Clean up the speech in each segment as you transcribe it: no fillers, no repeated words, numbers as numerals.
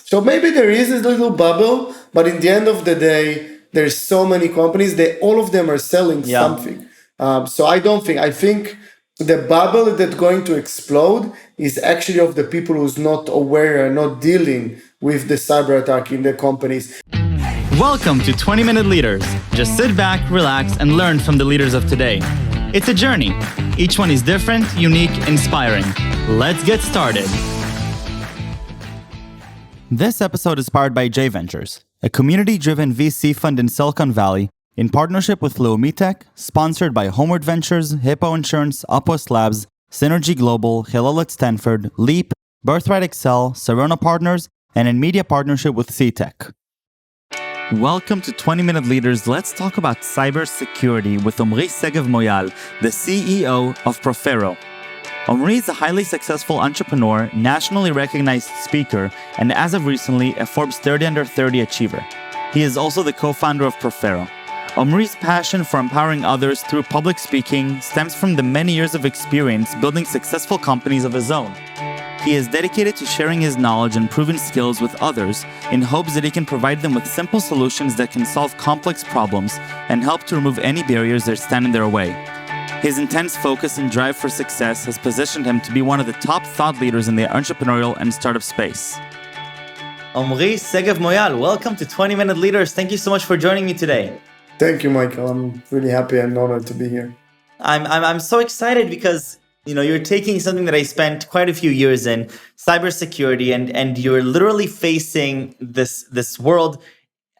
So maybe there is a little bubble, but in the end of the day, there's so many companies that all of them are selling something. So I think the bubble that's going to explode is actually of the people who's not aware and not dealing with the cyber attack in the companies. Welcome to 20-Minute Leaders. Just sit back, relax, and learn from the leaders of today. It's a journey. Each one is different, unique, inspiring. Let's get started. This episode is powered by J Ventures, a community-driven VC fund in Silicon Valley, in partnership with Leumi Tech, sponsored by Homeward Ventures, Hippo Insurance, Upwest Labs, Synergy Global, Hillel at Stanford, Leap, Birthright Excel, Serona Partners, and in media partnership with C-Tech. Welcome to 20-Minute Leaders. Let's talk about cybersecurity with Omri Segev Moyal, the CEO of Profero. Omri is a highly successful entrepreneur, nationally recognized speaker, and as of recently, a Forbes 30 Under 30 achiever. He is also the co-founder of Profero. Omri's passion for empowering others through public speaking stems from the many years of experience building successful companies of his own. He is dedicated to sharing his knowledge and proven skills with others in hopes that he can provide them with simple solutions that can solve complex problems and help to remove any barriers that stand in their way. His intense focus and drive for success has positioned him to be one of the top thought leaders in the entrepreneurial and startup space. Omri Segev Moyal, welcome to 20-Minute Leaders. Thank you so much for joining me today. Thank you, Michael. I'm really happy and honored to be here. I'm so excited because you're taking something that I spent quite a few years in, cybersecurity, and you're literally facing this world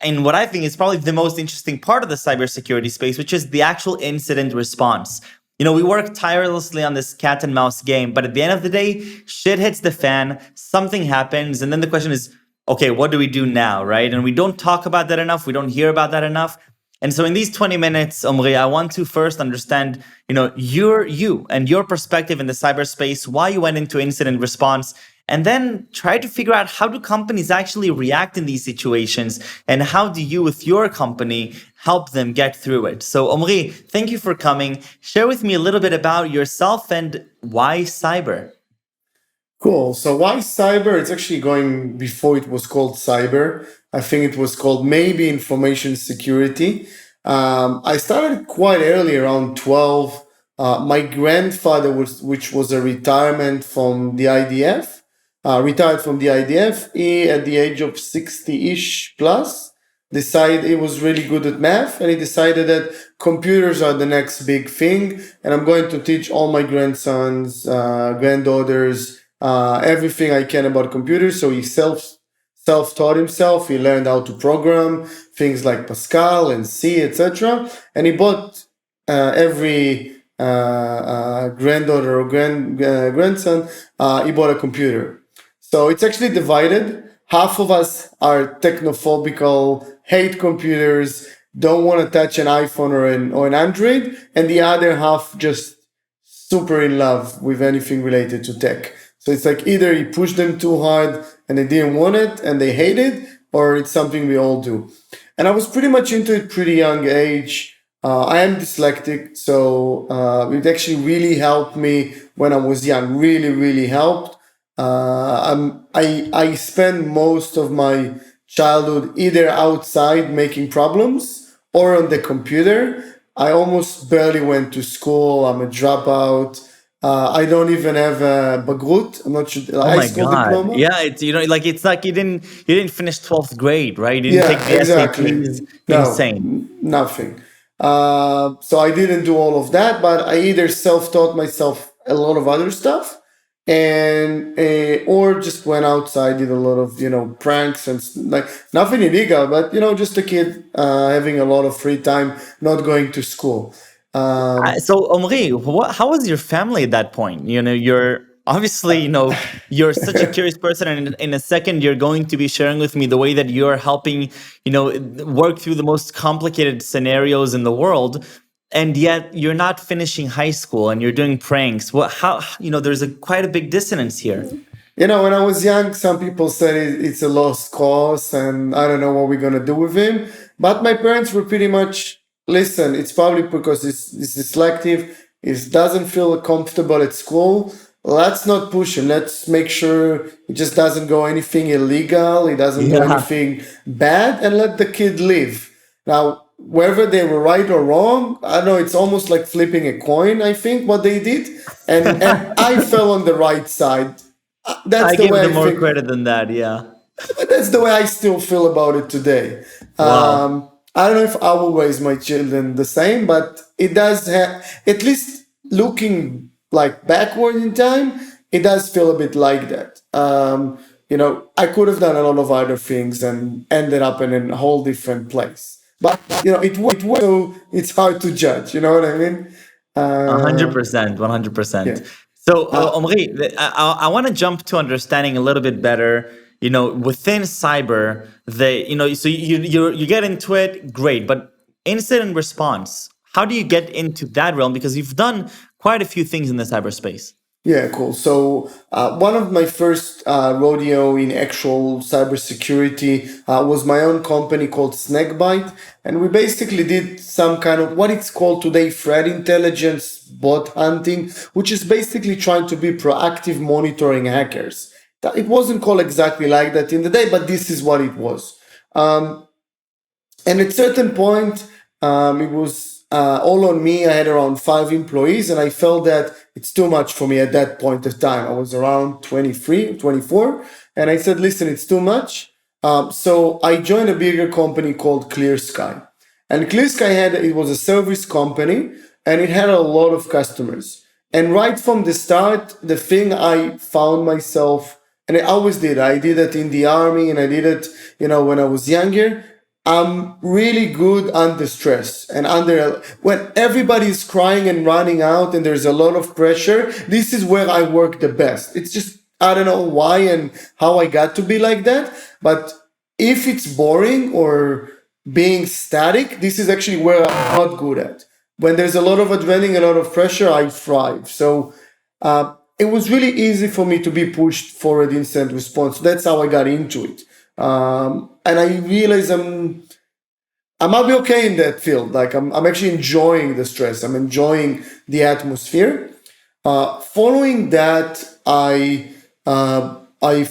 in what I think is probably the most interesting part of the cybersecurity space, which is the actual incident response. We work tirelessly on this cat and mouse game, but at the end of the day, shit hits the fan, something happens, and then the question is, okay, what do we do now, right? And we don't talk about that enough, we don't hear about that enough. And so in these 20 minutes, Omri, I want to first understand, you and your perspective in the cyberspace, why you went into incident response, and then try to figure out how do companies actually react in these situations, and how do you, with your company, help them get through it. So Omri, thank you for coming. Share with me a little bit about yourself and why cyber. Cool. So why cyber? It's actually going before it was called cyber. I think it was called maybe information security. I started quite early, around 12. My grandfather which was a retirement from the IDF, retired from the IDF. He, at the age of 60-ish plus, decided he was really good at math, and he decided that computers are the next big thing, and I'm going to teach all my grandsons, granddaughters, everything I can about computers. So he self-taught himself. He learned how to program things like Pascal and C, etc. And he bought every granddaughter or grandson, he bought a computer. So it's actually divided. Half of us are technophobical, hate computers, don't want to touch an iPhone or an Android, and the other half just super in love with anything related to tech. So it's like either you push them too hard and they didn't want it and they hate it, or it's something we all do. And I was pretty much into it pretty young age. I am dyslexic, so it actually really helped me when I was young, really, really helped. I spent most of my childhood either outside making problems or on the computer. I almost barely went to school. I'm a dropout. I don't even have a bagrut. I'm not sure. High school diploma. Yeah, it's like you didn't finish 12th grade, right? You didn't take the exactly. SATs. Insane. Nothing. So I didn't do all of that, but I either self-taught myself a lot of other stuff, and or just went outside, did a lot of pranks and like nothing illegal, but just a kid having a lot of free time, not going to school. So Omri, how was your family at that point? You're obviously, you're such a curious person, and in a second you're going to be sharing with me the way that you're helping, work through the most complicated scenarios in the world. And yet you're not finishing high school and you're doing pranks. There's quite a big dissonance here. When I was young, some people said it's a lost cause and I don't know what we're going to do with him. But my parents were pretty much, listen, it's probably because it's dyslexic. It doesn't feel comfortable at school. let's not push him. Let's make sure it just doesn't go anything illegal. It doesn't do Yeah. anything bad, and let the kid live. Now, whether they were right or wrong, I don't know. It's almost like flipping a coin. I think what they did, and I fell on the right side. That's I the give way them I more think. credit than that. Yeah. But that's the way I still feel about it today. Wow. I don't know if I will raise my children the same, but it does have, at least looking like backward in time, it does feel a bit like that. I could have done a lot of other things and ended up in a whole different place. But, it worked, so it's hard to judge, you know what I mean? A hundred Um, percent, yeah. 100%. So, Uh, Omri, I want to jump to understanding a little bit better. Within cyber, so you get into it, great, but incident response. How do you get into that realm? Because you've done quite a few things in the cyberspace. Yeah, cool. So one of my first rodeo in actual cybersecurity was my own company called Snackbite, and we basically did some kind of what it's called today threat intelligence, bot hunting, which is basically trying to be proactive monitoring hackers. It wasn't called exactly like that in the day, but this is what it was. And at certain point, it was all on me. I had around 5 employees, and I felt that it's too much for me at that point of time. I was around 23, 24, and I said, listen, it's too much. So I joined a bigger company called Clear Sky. And Clear Sky it was a service company, and it had a lot of customers. And right from the start, the thing I found myself, and I always did, I did it in the army, and I did it, when I was younger. I'm really good under stress and when everybody's crying and running out and there's a lot of pressure. This is where I work the best. It's just, I don't know why and how I got to be like that. But if it's boring or being static, this is actually where I'm not good at. When there's a lot of adrenaline, a lot of pressure, I thrive. So it was really easy for me to be pushed forward instant response. That's how I got into it. And I realize I might be okay in that field. Like I'm actually enjoying the stress. I'm enjoying the atmosphere. Following that, I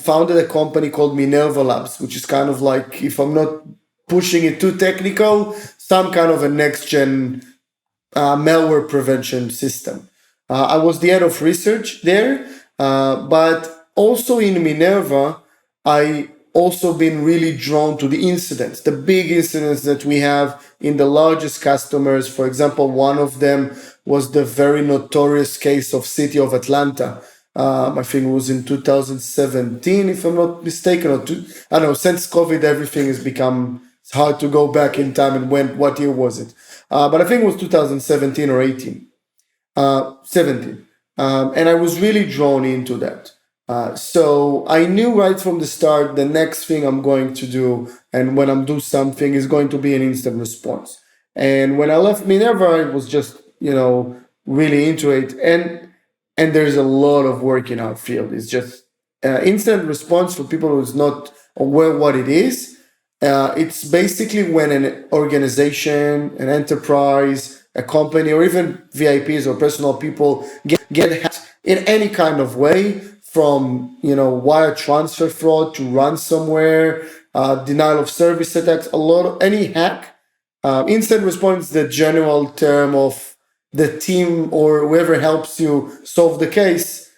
founded a company called Minerva Labs, which is kind of like, if I'm not pushing it too technical, some kind of a next gen malware prevention system. I was the head of research there, but also in Minerva, I also been really drawn to the incidents, the big incidents that we have in the largest customers. For example, one of them was the very notorious case of City of Atlanta. I think it was in 2017, if I'm not mistaken, I don't know, since COVID, everything has become, it's hard to go back in time and what year was it? But I think it was 2017 or 18, 17. And I was really drawn into that. So I knew right from the start the next thing I'm going to do, and when I'm do something, is going to be an instant response. And when I left Minerva, I was just really into it, and there's a lot of work in our field. It's just instant response for people who's not aware what it is. It's basically when an organization, an enterprise, a company, or even VIPs or personal people get hacked in any kind of way, from wire transfer fraud to ransomware, denial of service attacks, a lot of any hack. Instant response is the general term of the team or whoever helps you solve the case.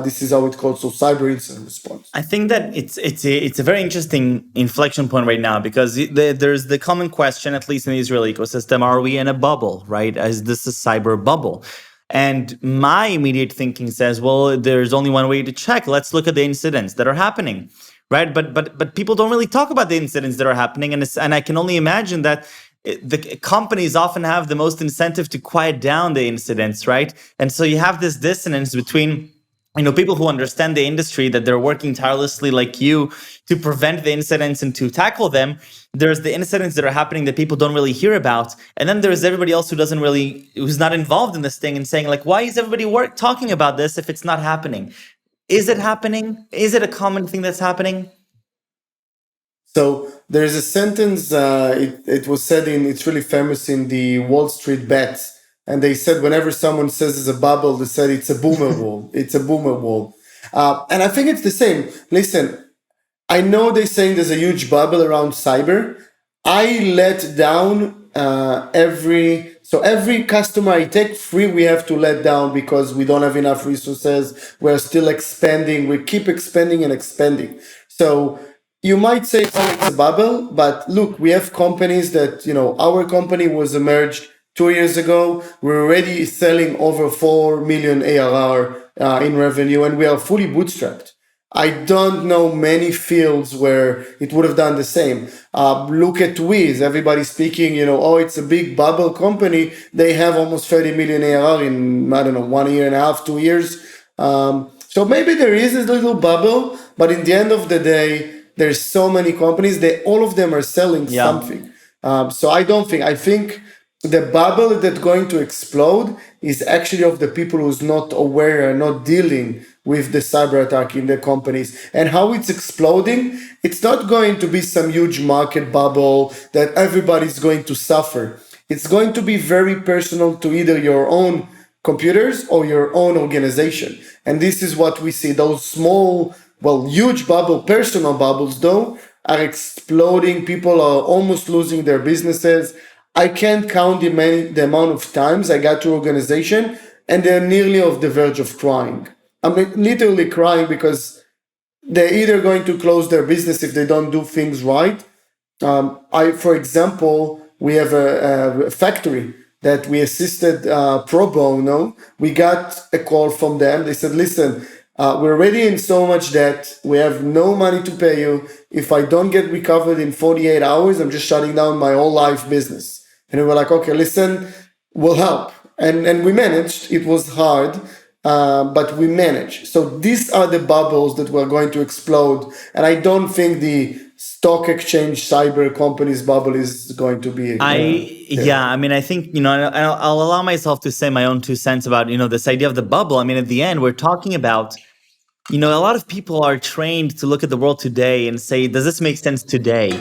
This is how it's called, so cyber incident response. I think that it's a very interesting inflection point right now, because there's the common question, at least in the Israeli ecosystem: are we in a bubble? Right? Is this a cyber bubble? And my immediate thinking says, well, there's only one way to check. Let's look at the incidents that are happening, right? But people don't really talk about the incidents that are happening, and I can only imagine that the companies often have the most incentive to quiet down the incidents, right? And so you have this dissonance between people who understand the industry, that they're working tirelessly like you to prevent the incidents and to tackle them. There's the incidents that are happening that people don't really hear about. And then there's everybody else who's not involved in this thing, and saying, like, why is everybody talking about this if it's not happening? Is it happening? Is it a common thing that's happening? So there's a sentence, it was said it's really famous in the Wall Street Bets And they said whenever someone says it's a bubble, they said it's a boomer wall. It's a boomer wall. And I think it's the same. Listen, I know they're saying there's a huge bubble around cyber. I let down every customer I take free, we have to let down because we don't have enough resources. We're still expanding. We keep expanding and expanding. So you might say, oh, it's a bubble, but look, we have companies that, our company was emerged 2 years ago. We're already selling over 4 million ARR in revenue, and we are fully bootstrapped. I don't know many fields where it would have done the same. Look at Wiz, everybody speaking, oh, it's a big bubble company. They have almost 30 million ARR in, 1 year and a half, 2 years. So maybe there is a little bubble, but in the end of the day, there's so many companies that all of them are selling something. So I think the bubble that's going to explode is actually of the people who's not aware and not dealing with the cyber attack in the companies. And how it's exploding, it's not going to be some huge market bubble that everybody's going to suffer. It's going to be very personal to either your own computers or your own organization. And this is what we see. Those small, huge personal bubbles though, are exploding. People are almost losing their businesses. I can't count the amount of times I got to organization and they're nearly on the verge of crying. I'm literally crying because they're either going to close their business if they don't do things right. For example, we have a factory that we assisted pro bono. We got a call from them. They said, listen, we're already in so much debt. We have no money to pay you. If I don't get recovered in 48 hours, I'm just shutting down my whole life business. And we were like, okay, listen, we'll help. And we managed. It was hard. But we manage. So these are the bubbles that were going to explode. And I don't think the stock exchange cyber companies bubble is going to be. I think, I'll allow myself to say my own 2 cents about, this idea of the bubble. I mean, at the end, we're talking about, a lot of people are trained to look at the world today and say, does this make sense today?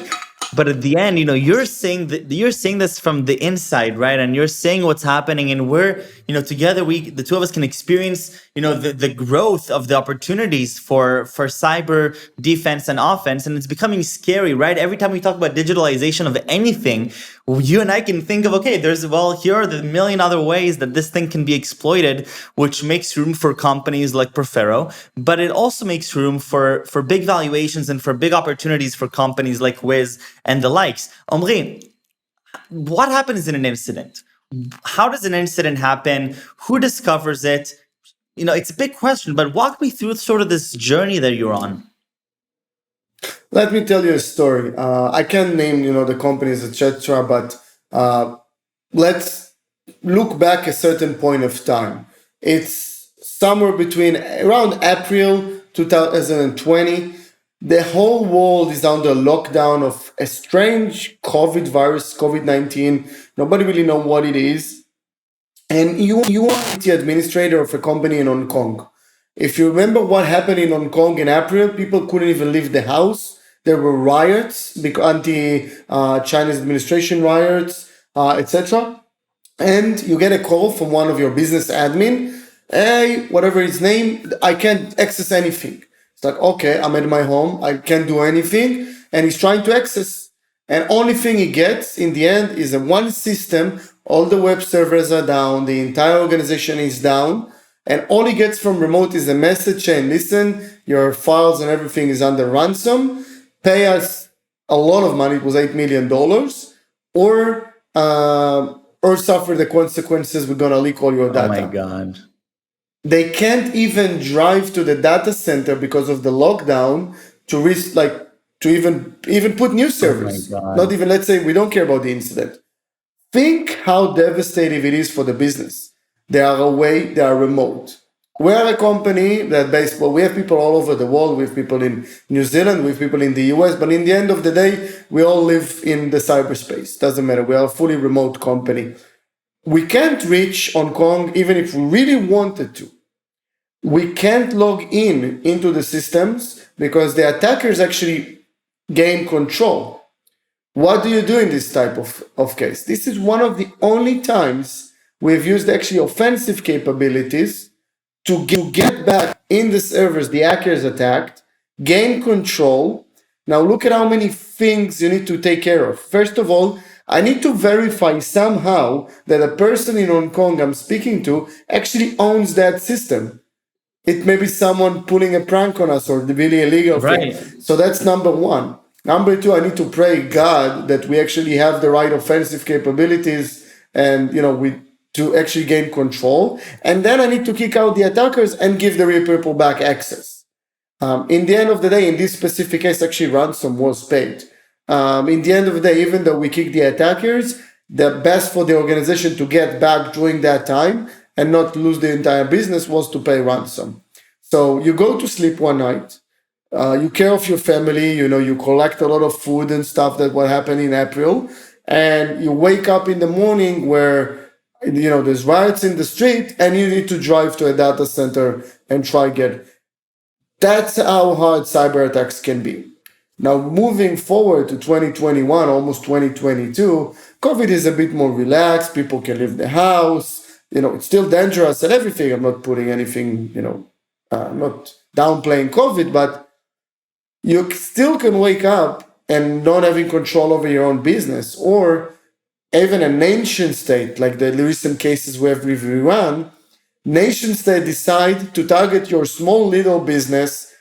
But at the end, you're seeing this from the inside, right? And you're seeing what's happening, and we're, together, the two of us can experience, the growth of the opportunities for cyber defense and offense, and it's becoming scary, right? Every time we talk about digitalization of anything, you and I can think of, okay, here are the million other ways that this thing can be exploited, which makes room for companies like Profero, but it also makes room for big valuations and for big opportunities for companies like Wiz and the likes. Omri, what happens in an incident? How does an incident happen? Who discovers it? It's a big question, but walk me through sort of this journey that you're on. Let me tell you a story. I can't name, the companies, etc., but let's look back a certain point of time. It's somewhere between around April 2020. The whole world is under lockdown of a strange COVID virus, COVID-19. Nobody really know what it is. And you are the administrator of a company in Hong Kong. If you remember what happened in Hong Kong in April, people couldn't even leave the house. There were riots, anti-Chinese administration riots, etc. And you get a call from one of your business admin. Hey, whatever his name, I can't access anything. It's like, okay, I'm at my home. I can't do anything. And he's trying to access. And only thing he gets in the end is a one system. All the web servers are down. The entire organization is down. And all he gets from remote is a message saying, listen, your files and everything is under ransom. Pay us a lot of money. It was $8 million. Or suffer the consequences. We're going to leak all your data. Oh my God. They can't even drive to the data center because of the lockdown to even put new servers. Not even, let's say, we don't care about the incident. Think how devastating it is for the business. They are away, they are remote. We are a company that we have people all over the world. We have people in New Zealand, we have people in the US, but in the end of the day, we all live in the cyberspace. Doesn't matter. We are a fully remote company. We can't reach Hong Kong even if we really wanted to. We can't log into the systems because the attackers actually gain control. What do you do in this type of case? This is one of the only times we've used actually offensive capabilities to get back in the servers the hackers attacked, gain control. Now look at how many things you need to take care of. First of all, I need to verify somehow that a person in Hong Kong I'm speaking to actually owns that system. It may be someone pulling a prank on us or the really illegal Right. thing. So that's number one. Number two, I need to pray God that we actually have the right offensive capabilities and we to actually gain control. And then I need to kick out the attackers and give the real people back access. In the end of the day, in this specific case, actually ransom was paid. In the end of the day, even though we kick the attackers, the best for the organization to get back during that time and not lose the entire business was to pay ransom. So you go to sleep one night, you care of your family, you collect a lot of food and stuff that will happen in April, and you wake up in the morning where there's riots in the street and you need to drive to a data center and try get. That's how hard cyber attacks can be. Now, moving forward to 2021, almost 2022, COVID is a bit more relaxed. People can leave the house. It's still dangerous and everything. I'm not putting anything, not downplaying COVID, but you still can wake up and not having control over your own business, or even a nation state, like the recent cases we have with Iran, nation state decide to target your small little business.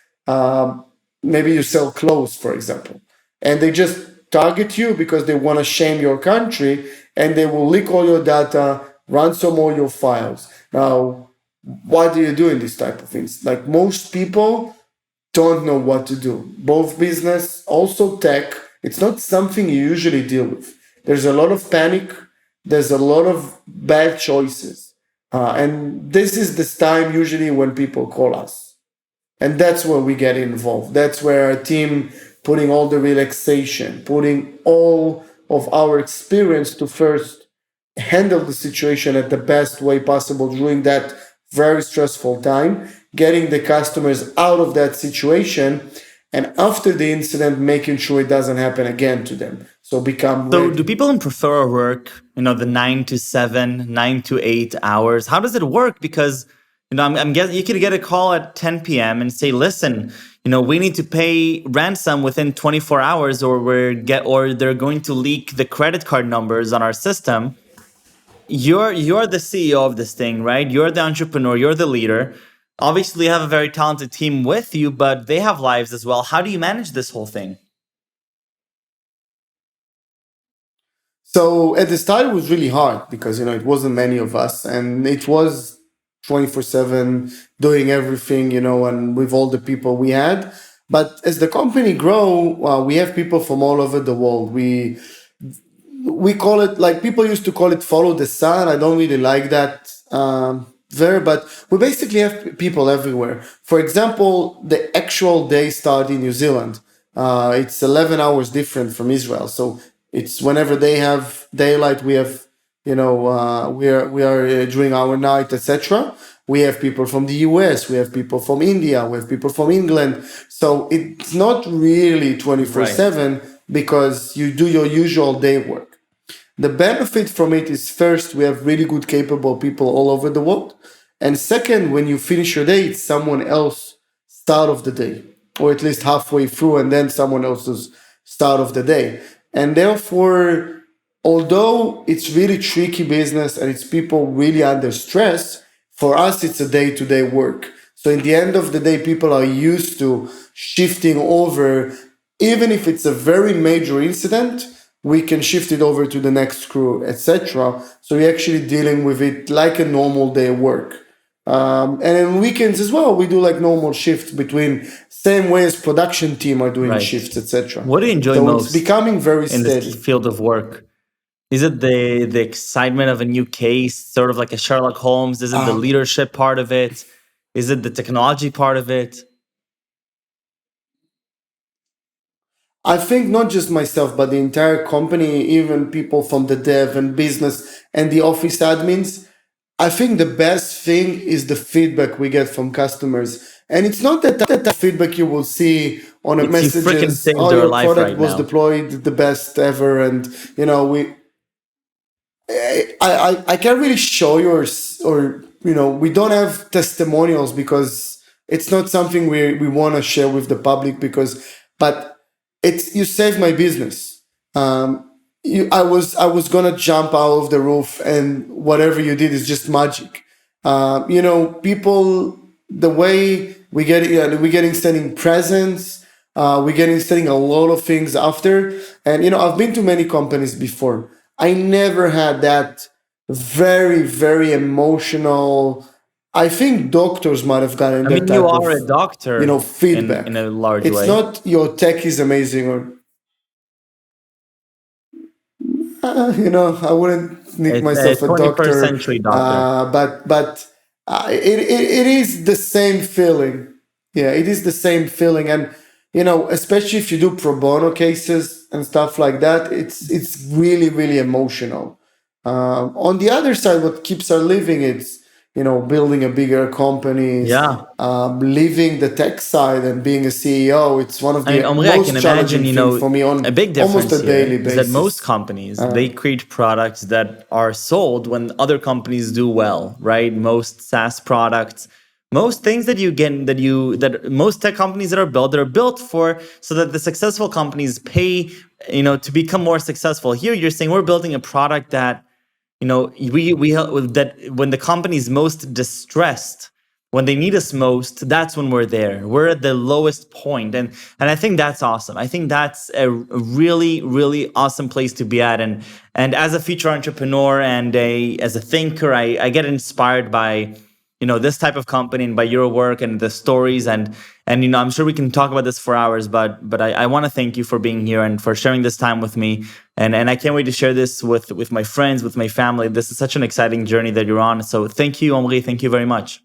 Maybe you sell clothes, for example, and they just target you because they want to shame your country, and they will leak all your data, ransom all your files. Now, what do you do in this type of things? Like, most people don't know what to do. Both business, also tech, it's not something you usually deal with. There's a lot of panic. There's a lot of bad choices. And this is the time usually when people call us. And that's where we get involved. That's where our team putting all the relaxation, putting all of our experience to first handle the situation at the best way possible during that very stressful time, getting the customers out of that situation, and after the incident, making sure it doesn't happen again to them. So become So ready. do people in Profero work, the 9 to 7, 9 to 8 hours? How does it work? Because, I'm guessing you could get a call at 10 p.m. and say, listen, we need to pay ransom within 24 hours or they're going to leak the credit card numbers on our system. You're the CEO of this thing, right? You're the entrepreneur, you're the leader. Obviously, you have a very talented team with you, but they have lives as well. How do you manage this whole thing? So at the start, it was really hard because, it wasn't many of us, and it was 24/7 doing everything, and with all the people we had. But as the company grow, we have people from all over the world. We call it, like, people used to call it follow the sun. I don't really like that but we basically have people everywhere. For example, the actual day start in New Zealand. It's 11 hours different from Israel. So it's whenever they have daylight, we have, we are during our night, etc. We have people from the US, we have people from India, we have people from England. So it's not really 24/7 because you do your usual day work. The benefit from it is, first, we have really good, capable people all over the world. And second, when you finish your day, it's someone else start of the day, or at least halfway through, and then someone else's start of the day. And therefore, although it's really tricky business and it's people really under stress, for us, it's a day-to-day work. So in the end of the day, people are used to shifting over, even if it's a very major incident, we can shift it over to the next crew, etc. So we're actually dealing with it like a normal day of work. And in weekends as well, we do like normal shifts between, same way as production team are doing shifts, etc. What do you enjoy most? It's becoming very in steady. this field of work? Is it the excitement of a new case, sort of like a Sherlock Holmes? Is it the leadership part of it? Is it the technology part of it? I think not just myself, but the entire company, even people from the dev and business and the office admins. I think the best thing is the feedback we get from customers. And it's not that feedback you will see on a messages, oh, your life product right was now. deployed the best ever. And, I can't really show you or we don't have testimonials because it's not something we want to share with the public but it's you saved my business. I was gonna jump out of the roof, and whatever you did is just magic. People, the way we getting sending presents, we getting sending a lot of things after, and I've been to many companies before. I never had that very, very emotional. I think doctors might have gotten I that mean, you type of, are a doctor in feedback. a large It's way. not your tech is amazing or, I wouldn't nick It's a myself a 21st doctor, century doctor. it is the same feeling. Yeah, it is the same feeling, and especially if you do pro bono cases and stuff like that, it's really, really emotional. On the other side, what keeps our living, it's building a bigger companies, Yeah. leaving the tech side and being a CEO. It's one of I mean, the Omri, I can most challenging imagine, things for me a on big almost difference a here daily is that most basis. companies, they create products that are sold when other companies do well, right? Most SaaS products, most things that you get, that most tech companies that are built for, so that the successful companies pay, to become more successful. Here, you're saying we're building a product that, we that when the company is most distressed, when they need us most, that's when we're there. We're at the lowest point, and I think that's awesome. I think that's a really, really awesome place to be at. And as a future entrepreneur and as a thinker, I get inspired by this type of company and by your work and the stories, and I'm sure we can talk about this for hours, but I want to thank you for being here and for sharing this time with me, and I can't wait to share this with my friends, with my family. This is such an exciting journey that you're on, so thank you, Omri. Thank you very much.